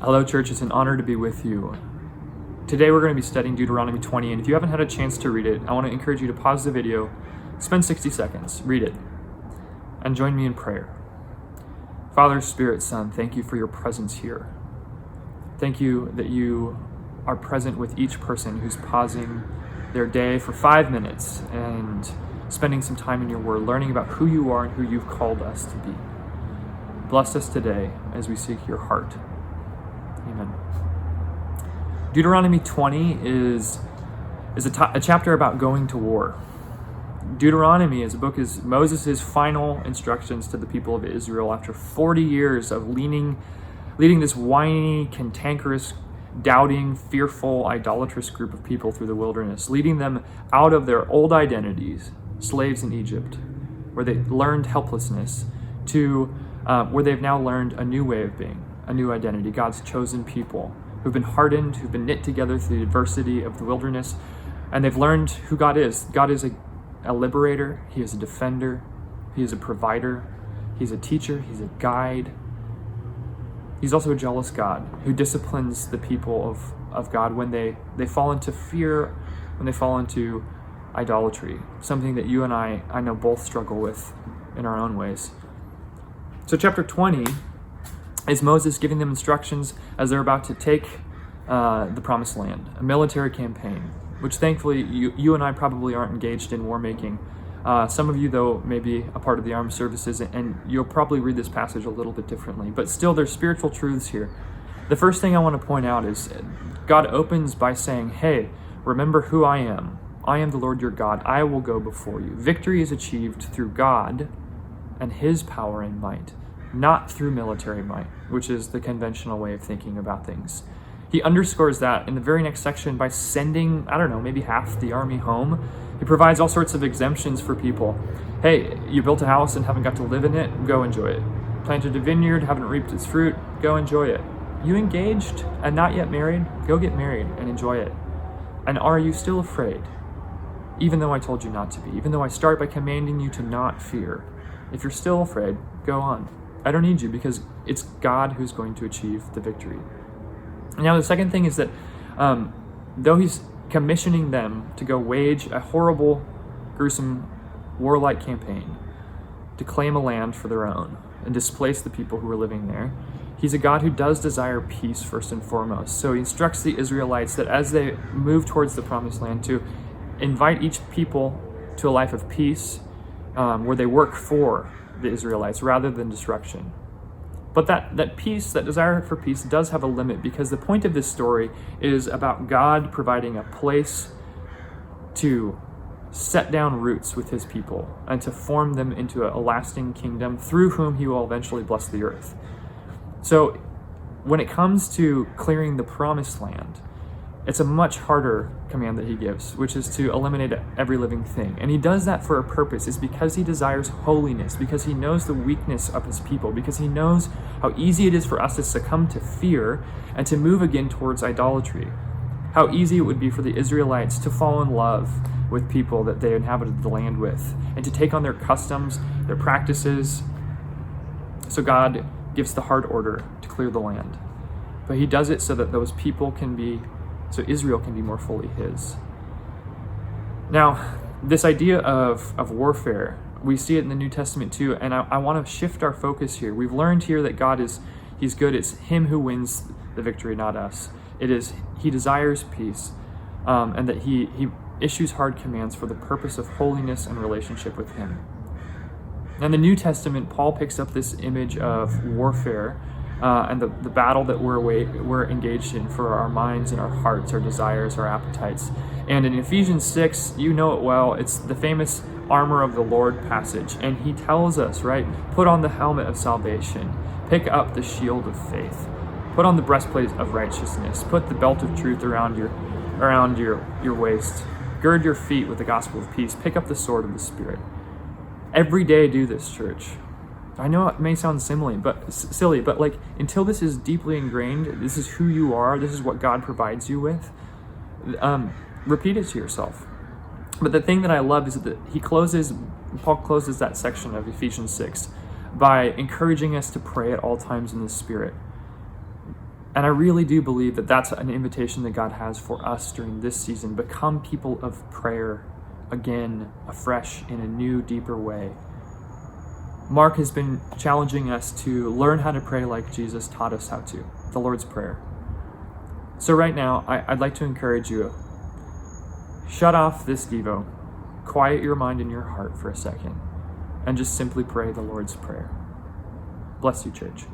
Hello, church. It's an honor to be with you. Today we're going to be studying Deuteronomy 20, and if you haven't had a chance to read it, I want to encourage you to pause the video, spend 60 seconds, read it, and join me in prayer. Father, Spirit, Son, thank you for your presence here. Thank you that you are present with each person who's pausing their day for 5 minutes and spending some time in your word, learning about who you are and who you've called us to be. Bless us today as we seek your heart. Amen. Deuteronomy 20 is a chapter about going to war. Deuteronomy as a book is Moses' final instructions to the people of Israel after 40 years of leading this whiny, cantankerous, doubting, fearful, idolatrous group of people through the wilderness, leading them out of their old identities, slaves in Egypt, where they learned helplessness, to where they've now learned a new way of being, a new identity, God's chosen people, who've been hardened, who've been knit together through the adversity of the wilderness, and they've learned who God is. God is a liberator, he is a defender, he is a provider, he's a teacher, he's a guide. He's also a jealous God who disciplines the people of God when they fall into fear, when they fall into idolatry, something that you and I know both struggle with in our own ways. So chapter 20 is Moses giving them instructions as they're about to take the promised land, a military campaign, which thankfully you and I probably aren't engaged in war making. Some of you, though, may be a part of the armed services, and you'll probably read this passage a little bit differently, but still there's spiritual truths here. The first thing I want to point out is God opens by saying, hey, remember who I am. I am the Lord your God. I will go before you. Victory is achieved through God and his power and might, not through military might, which is the conventional way of thinking about things. He underscores that in the very next section by sending, maybe half the army home. He provides all sorts of exemptions for people. Hey, you built a house and haven't got to live in it, go enjoy it. Planted a vineyard, haven't reaped its fruit, go enjoy it. You engaged and not yet married, go get married and enjoy it. And are you still afraid? Even though I told you not to be, even though I start by commanding you to not fear. If you're still afraid, go on. I don't need you because it's God who's going to achieve the victory. Now, the second thing is that though he's commissioning them to go wage a horrible, gruesome, warlike campaign to claim a land for their own and displace the people who are living there, he's a God who does desire peace first and foremost. So he instructs the Israelites that as they move towards the promised land to invite each people to a life of peace where they work for the Israelites rather than disruption. But that peace, that desire for peace, does have a limit, because the point of this story is about God providing a place to set down roots with his people and to form them into a lasting kingdom through whom he will eventually bless the earth. So when it comes to clearing the promised land, it's a much harder command that he gives, which is to eliminate every living thing. And he does that for a purpose. It's because he desires holiness, because he knows the weakness of his people, because he knows how easy it is for us to succumb to fear and to move again towards idolatry. How easy it would be for the Israelites to fall in love with people that they inhabited the land with and to take on their customs, their practices. So God gives the hard order to clear the land. But he does it so that so Israel can be more fully his. Now, this idea of warfare, we see it in the New Testament too, and I want to shift our focus here. We've learned here that God he's good. It's him who wins the victory, not us. He desires peace, and that he issues hard commands for the purpose of holiness and relationship with him. Now, in the New Testament, Paul picks up this image of warfare and the battle that we're engaged in for our minds and our hearts, our desires, our appetites. And in Ephesians 6, you know it well, it's the famous armor of the Lord passage. And he tells us, right, put on the helmet of salvation, pick up the shield of faith, put on the breastplate of righteousness, put the belt of truth around your waist, gird your feet with the gospel of peace, pick up the sword of the Spirit. Every day do this, church. I know it may sound silly, but until this is deeply ingrained, this is who you are, this is what God provides you with, repeat it to yourself. But the thing that I love is that Paul closes that section of Ephesians 6 by encouraging us to pray at all times in the Spirit. And I really do believe that that's an invitation that God has for us during this season. Become people of prayer again, afresh, in a new, deeper way. Mark has been challenging us to learn how to pray like Jesus taught us how to, the Lord's Prayer. So right now, I'd like to encourage you, shut off this Devo, quiet your mind and your heart for a second, and just simply pray the Lord's Prayer. Bless you, church.